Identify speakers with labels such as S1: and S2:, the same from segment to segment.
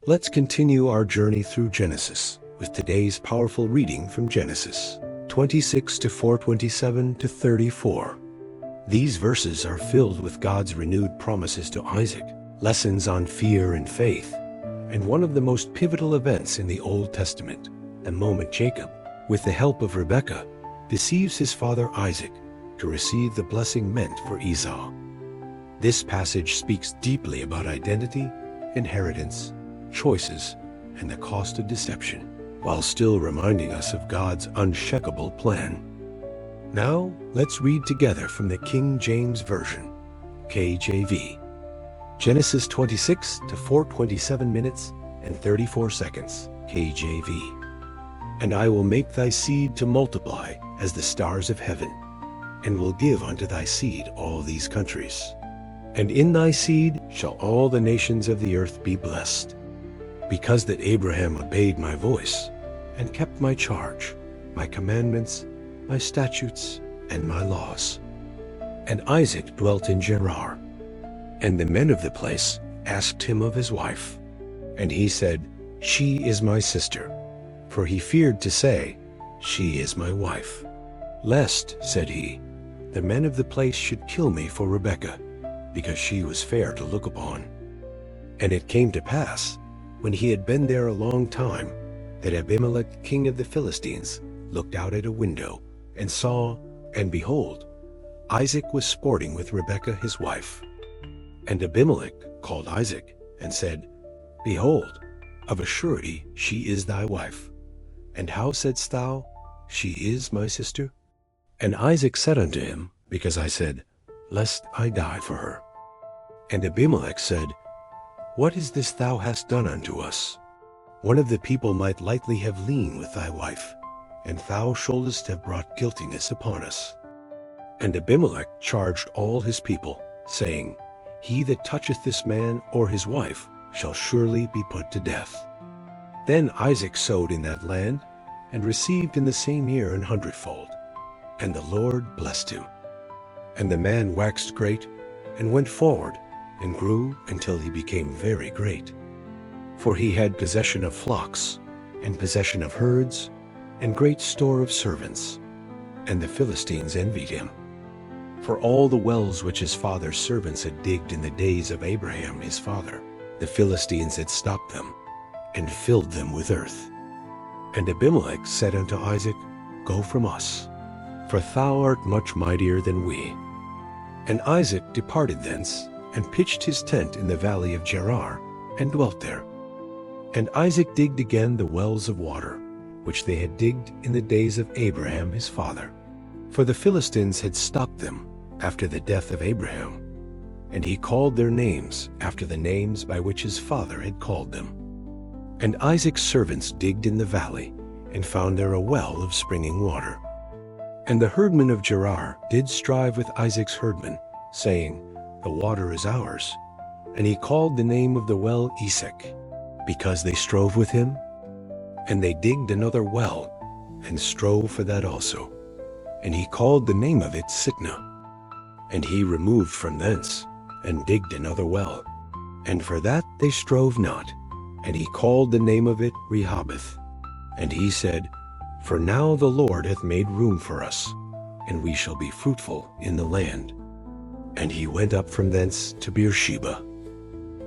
S1: Let's continue our journey through Genesis with today's powerful reading from Genesis 26 to 4:27 to 34. These verses are filled with God's renewed promises to Isaac, lessons on fear and faith, and one of the most pivotal events in the Old Testament, the moment Jacob, with the help of Rebekah, deceives his father Isaac to receive the blessing meant for Esau. This passage speaks deeply about identity, inheritance, choices, and the cost of deception, while still reminding us of God's unshakable plan. Now, let's read together from the King James Version, KJV. Genesis 26 to 4:27 minutes and 34 seconds, KJV. And I will make thy seed to multiply as the stars of heaven, and will give unto thy seed all these countries. And in thy seed shall all the nations of the earth be blessed, because that Abraham obeyed my voice, and kept my charge, my commandments, my statutes, and my laws. And Isaac dwelt in Gerar. And the men of the place asked him of his wife. And he said, She is my sister. For he feared to say, She is my wife. Lest, said he, the men of the place should kill me for Rebekah, because she was fair to look upon. And it came to pass, when he had been there a long time, that Abimelech king of the Philistines looked out at a window, and saw, and behold, Isaac was sporting with Rebekah his wife. And Abimelech called Isaac, and said, Behold, of a surety she is thy wife. And how saidst thou, She is my sister? And Isaac said unto him, Because I said, Lest I die for her. And Abimelech said, What is this thou hast done unto us? One of the people might lightly have lain with thy wife, and thou shouldest have brought guiltiness upon us. And Abimelech charged all his people, saying, He that toucheth this man or his wife shall surely be put to death. Then Isaac sowed in that land, and received in the same year 100-fold. And the Lord blessed him. And the man waxed great, and went forward, and grew until he became very great. For he had possession of flocks, and possession of herds, and great store of servants. And the Philistines envied him. For all the wells which his father's servants had digged in the days of Abraham his father, the Philistines had stopped them, and filled them with earth. And Abimelech said unto Isaac, Go from us, for thou art much mightier than we. And Isaac departed thence, and pitched his tent in the valley of Gerar, and dwelt there. And Isaac digged again the wells of water, which they had digged in the days of Abraham his father. For the Philistines had stopped them after the death of Abraham. And he called their names after the names by which his father had called them. And Isaac's servants digged in the valley, and found there a well of springing water. And the herdmen of Gerar did strive with Isaac's herdmen, saying, The water is ours. And he called the name of the well Esek, because they strove with him. And they digged another well, and strove for that also. And he called the name of it Sitnah. And he removed from thence, and digged another well. And for that they strove not. And he called the name of it Rehoboth. And he said, For now the Lord hath made room for us, and we shall be fruitful in the land. And he went up from thence to Beersheba.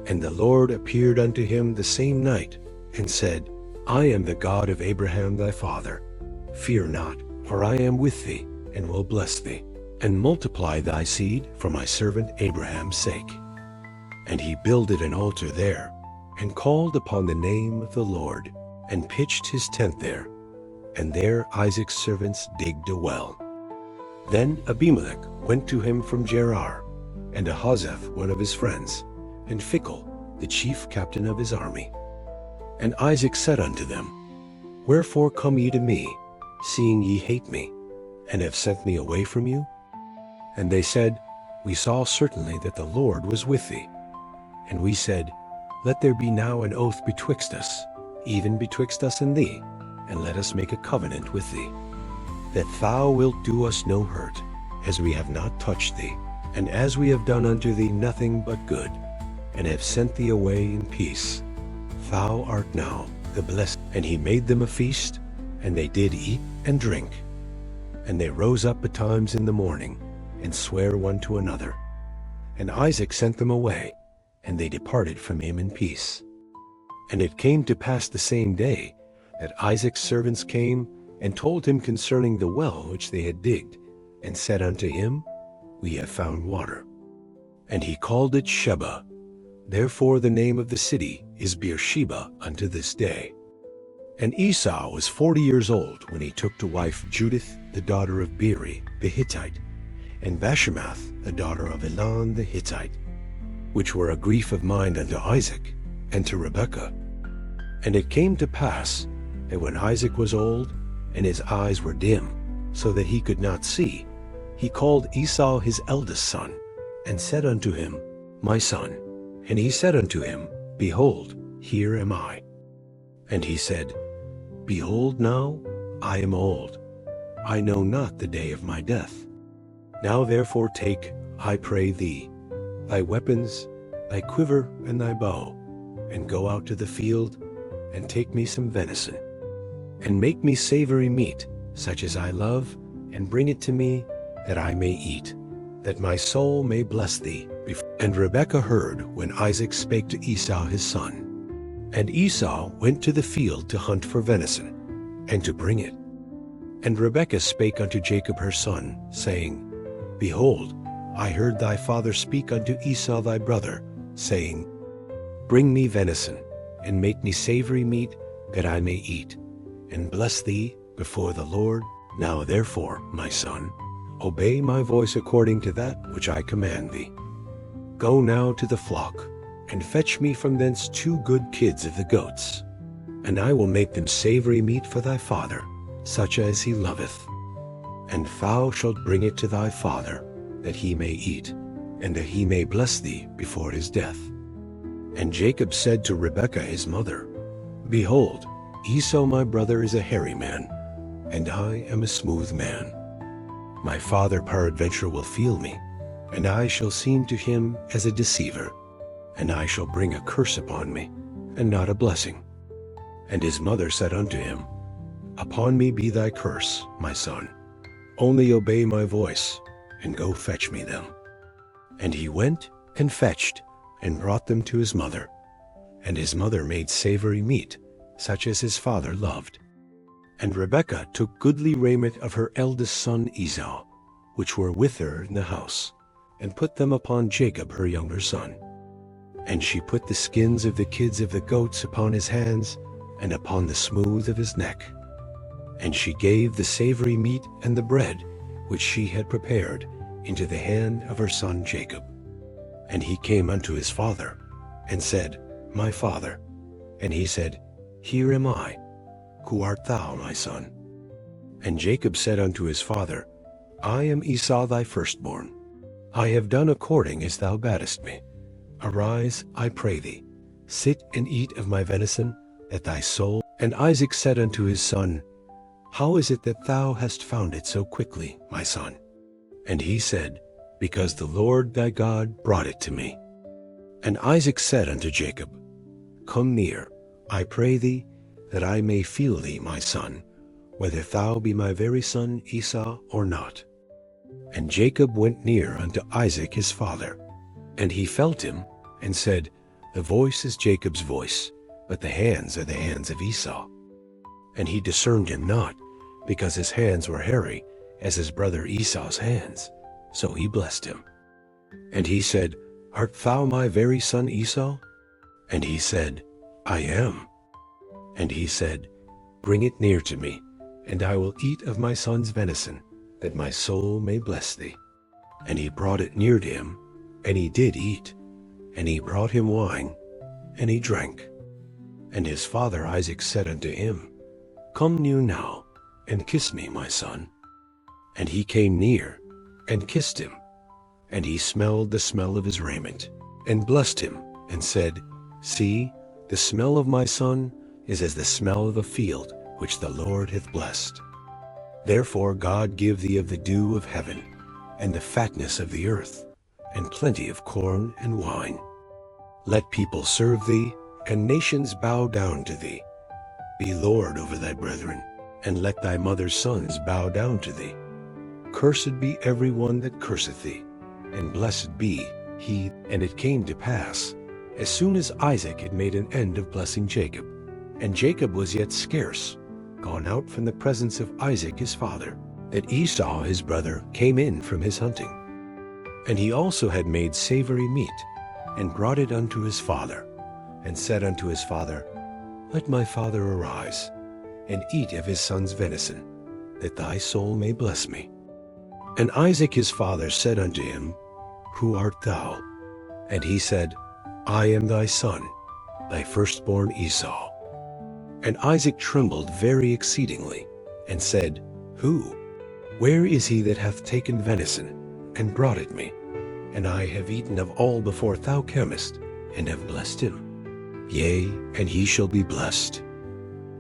S1: And the Lord appeared unto him the same night, and said, I am the God of Abraham thy father. Fear not, for I am with thee, and will bless thee, and multiply thy seed for my servant Abraham's sake. And he builded an altar there, and called upon the name of the Lord, and pitched his tent there. And there Isaac's servants digged a well. Then Abimelech went to him from Gerar, and Ahazeph one of his friends, and Phicol, the chief captain of his army. And Isaac said unto them, Wherefore come ye to me, seeing ye hate me, and have sent me away from you? And they said, We saw certainly that the Lord was with thee. And we said, Let there be now an oath betwixt us, even betwixt us and thee, and let us make a covenant with thee, that thou wilt do us no hurt, as we have not touched thee, and as we have done unto thee nothing but good, and have sent thee away in peace. thou art now the blessed. And he made them a feast, and they did eat and drink. And they rose up betimes in the morning, and sware one to another. And Isaac sent them away, and they departed from him in peace. And it came to pass the same day, that Isaac's servants came, and told him concerning the well which they had digged, and said unto him, We have found water. And he called it Sheba. Therefore the name of the city is Beersheba unto this day. And Esau was 40 years old when he took to wife Judith the daughter of Beeri the Hittite, and Bashemath the daughter of Elon the Hittite, which were a grief of mind unto Isaac and to Rebekah. And it came to pass that when Isaac was old, and his eyes were dim, so that he could not see, he called Esau his eldest son, and said unto him, My son. And he said unto him, Behold, here am I. And he said, Behold now, I am old. I know not the day of my death. Now therefore take, I pray thee, thy weapons, thy quiver and thy bow, and go out to the field, and take me some venison, and make me savory meat, such as I love, and bring it to me, that I may eat, that my soul may bless thee. And Rebekah heard when Isaac spake to Esau his son. And Esau went to the field to hunt for venison, and to bring it. And Rebekah spake unto Jacob her son, saying, Behold, I heard thy father speak unto Esau thy brother, saying, Bring me venison, and make me savory meat, that I may eat, and bless thee before the Lord. Now therefore, my son, obey my voice according to that which I command thee. Go now to the flock, and fetch me from thence 2 good kids of the goats, and I will make them savory meat for thy father, such as he loveth. And thou shalt bring it to thy father, that he may eat, and that he may bless thee before his death. And Jacob said to Rebekah his mother, Behold, Esau my brother is a hairy man, and I am a smooth man. My father peradventure will feel me, and I shall seem to him as a deceiver, and I shall bring a curse upon me, and not a blessing. And his mother said unto him, Upon me be thy curse, my son. Only obey my voice, and go fetch me them. And he went and fetched, and brought them to his mother. And his mother made savory meat, such as his father loved. And Rebekah took goodly raiment of her eldest son Esau, which were with her in the house, and put them upon Jacob her younger son. And she put the skins of the kids of the goats upon his hands, and upon the smooth of his neck. And she gave the savory meat and the bread, which she had prepared, into the hand of her son Jacob. And he came unto his father, and said, My father. And he said, Here am I. Who art thou, my son? And Jacob said unto his father, I am Esau thy firstborn. I have done according as thou badest me. Arise, I pray thee, sit and eat of my venison, that thy soul. And Isaac said unto his son, How is it that thou hast found it so quickly, my son? And he said, Because the Lord thy God brought it to me. And Isaac said unto Jacob, Come near, I pray thee, that I may feel thee, my son, whether thou be my very son Esau or not. And Jacob went near unto Isaac his father, and he felt him, and said, The voice is Jacob's voice, but the hands are the hands of Esau. And he discerned him not, because his hands were hairy, as his brother Esau's hands. So he blessed him. And he said, Art thou my very son Esau? And he said, I am. And he said, Bring it near to me, and I will eat of my son's venison, that my soul may bless thee. And he brought it near to him, and he did eat. And he brought him wine, and he drank. And his father Isaac said unto him, Come near now, and kiss me, my son. And he came near, and kissed him. And he smelled the smell of his raiment, and blessed him, and said, See, the smell of my son is as the smell of a field which the Lord hath blessed. Therefore God give thee of the dew of heaven, and the fatness of the earth, and plenty of corn and wine. Let people serve thee, and nations bow down to thee. Be Lord over thy brethren, and let thy mother's sons bow down to thee. Cursed be every one that curseth thee, and blessed be he. And it came to pass, as soon as Isaac had made an end of blessing Jacob, and Jacob was yet scarce gone out from the presence of Isaac his father, that Esau his brother came in from his hunting. And he also had made savory meat, and brought it unto his father, and said unto his father, Let my father arise, and eat of his son's venison, that thy soul may bless me. And Isaac his father said unto him, Who art thou? And he said, I am thy son, thy firstborn Esau. And Isaac trembled very exceedingly, and said, Who? Where is he that hath taken venison, and brought it me? And I have eaten of all before thou camest, and have blessed him. Yea, and he shall be blessed.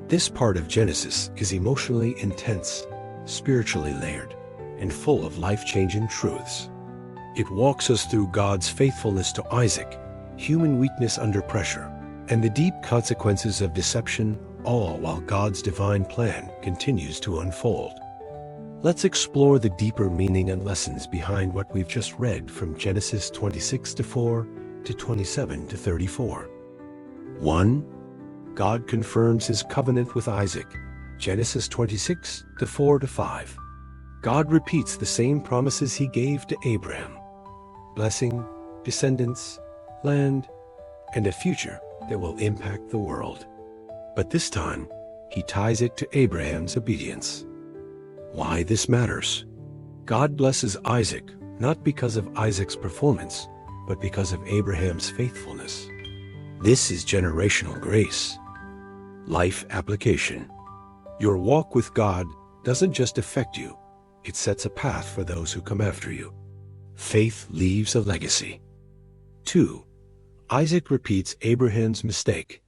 S1: This part of Genesis is emotionally intense, spiritually layered, and full of life-changing truths. It walks us through God's faithfulness to Isaac, human weakness under pressure, and the deep consequences of deception, all while God's divine plan continues to unfold. Let's explore the deeper meaning and lessons behind what we've just read from Genesis 26:4 to 27:34. 1. God confirms his covenant with Isaac, Genesis 26:4-5. God repeats the same promises he gave to Abraham: blessing, descendants, land, and a future that will impact the world. But this time, he ties it to Abraham's obedience. Why this matters? God blesses Isaac not because of Isaac's performance, but because of Abraham's faithfulness. This is generational grace. Life application. Your walk with God doesn't just affect you, it sets a path for those who come after you. Faith leaves a legacy. 2. Isaac repeats Abraham's mistake,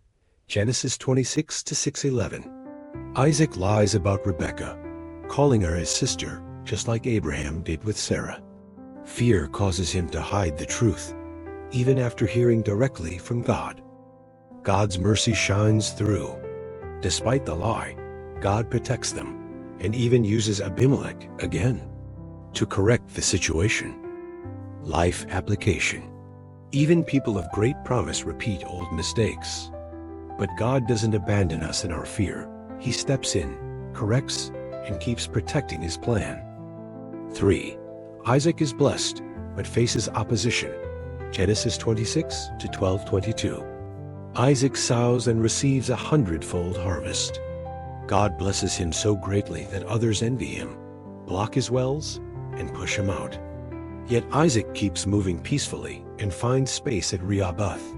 S1: Genesis 26:6-11. Isaac lies about Rebekah, calling her his sister, just like Abraham did with Sarah. Fear causes him to hide the truth, even after hearing directly from God. God's mercy shines through. Despite the lie, God protects them, and even uses Abimelech again to correct the situation. Life application. Even people of great promise repeat old mistakes. But God doesn't abandon us in our fear. He steps in, corrects, and keeps protecting his plan. 3. Isaac is blessed, but faces opposition. Genesis 26:12-22. Isaac sows and receives 100-fold harvest. God blesses him so greatly that others envy him, block his wells, and push him out. Yet Isaac keeps moving peacefully and finds space at Rehoboth.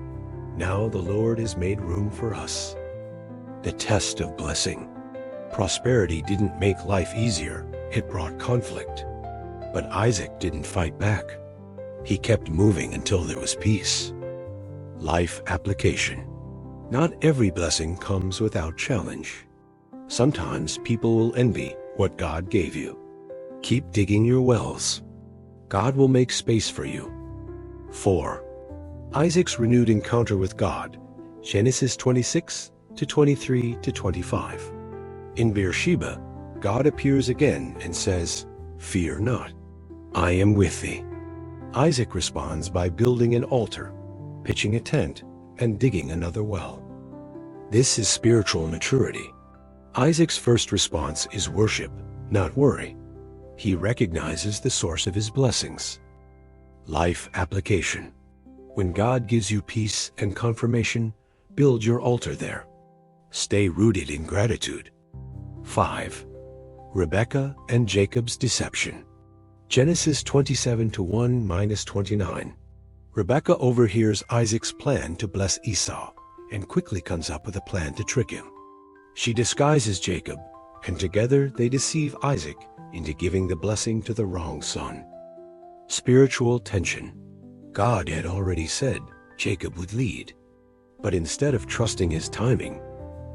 S1: Now the Lord has made room for us. The test of blessing. Prosperity didn't make life easier, it brought conflict. But Isaac didn't fight back. He kept moving until there was peace. Life application. Not every blessing comes without challenge. Sometimes people will envy what God gave you. Keep digging your wells. God will make space for you. 4. Isaac's renewed encounter with God, Genesis 26:23-25. In Beersheba, God appears again and says, Fear not, I am with thee. Isaac responds by building an altar, pitching a tent, and digging another well. This is spiritual maturity. Isaac's first response is worship, not worry. He recognizes the source of his blessings. Life application. When God gives you peace and confirmation, build your altar there. Stay rooted in gratitude. 5. Rebekah and Jacob's deception. Genesis 27:1-29. Rebekah overhears Isaac's plan to bless Esau and quickly comes up with a plan to trick him. She disguises Jacob, and together they deceive Isaac into giving the blessing to the wrong son. Spiritual tension. God had already said Jacob would lead. But instead of trusting his timing,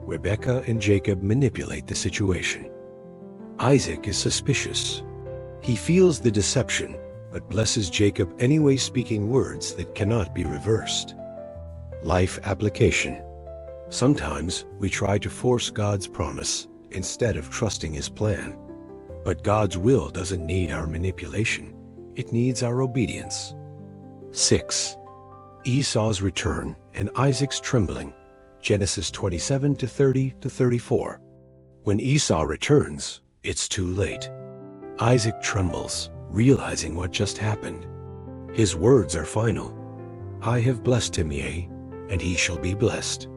S1: Rebekah and Jacob manipulate the situation. Isaac is suspicious. He feels the deception, but blesses Jacob anyway, speaking words that cannot be reversed. Life application. Sometimes we try to force God's promise instead of trusting His plan. But God's will doesn't need our manipulation. It needs our obedience. 6. Esau's return and Isaac's trembling. Genesis 27:30-34. When Esau returns, it's too late. Isaac trembles, realizing what just happened. His words are final. I have blessed him, yea, and he shall be blessed.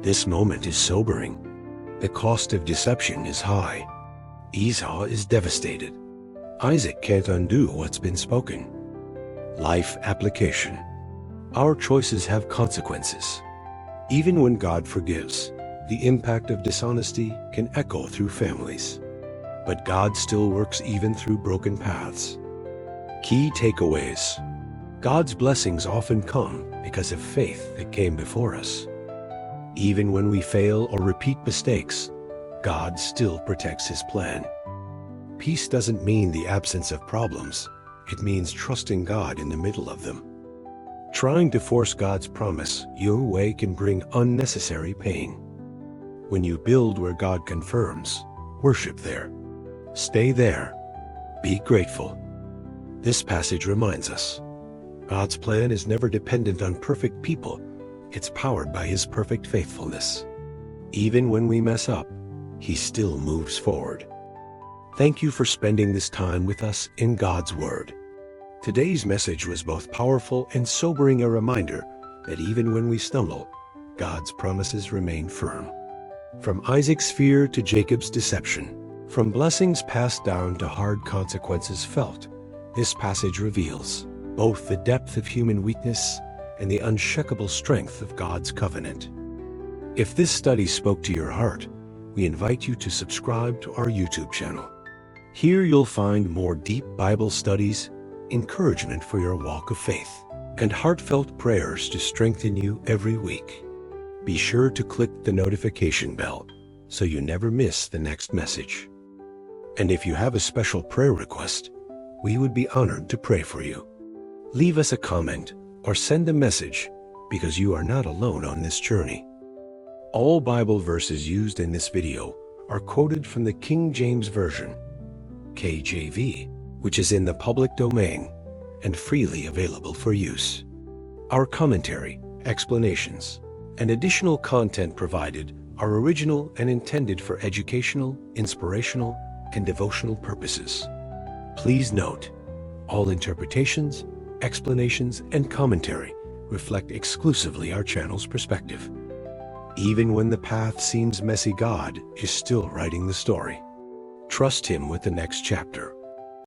S1: This moment is sobering. The cost of deception is high. Esau is devastated. Isaac can't undo what's been spoken. Life application. Our choices have consequences. Even when God forgives, the impact of dishonesty can echo through families. But God still works even through broken paths. Key takeaways. God's blessings often come because of faith that came before us. Even when we fail or repeat mistakes, God still protects His plan. Peace doesn't mean the absence of problems. It means trusting God in the middle of them. Trying to force God's promise your way can bring unnecessary pain. When you build where God confirms, worship there. Stay there. Be grateful. This passage reminds us, God's plan is never dependent on perfect people. It's powered by His perfect faithfulness. Even when we mess up, He still moves forward. Thank you for spending this time with us in God's Word. Today's message was both powerful and sobering, a reminder that even when we stumble, God's promises remain firm. From Isaac's fear to Jacob's deception, from blessings passed down to hard consequences felt, this passage reveals both the depth of human weakness and the unshakable strength of God's covenant. If this study spoke to your heart, we invite you to subscribe to our YouTube channel. Here you'll find more deep Bible studies, encouragement for your walk of faith, and heartfelt prayers to strengthen you every week. Be sure to click the notification bell so you never miss the next message. And if you have a special prayer request, we would be honored to pray for you. Leave us a comment or send a message, because you are not alone on this journey. All Bible verses used in this video are quoted from the King James Version, KJV, which is in the public domain and freely available for use. Our commentary, explanations, and additional content provided are original and intended for educational, inspirational, and devotional purposes. Please note, all interpretations, explanations, and commentary reflect exclusively our channel's perspective. Even when the path seems messy, God is still writing the story. Trust Him with the next chapter.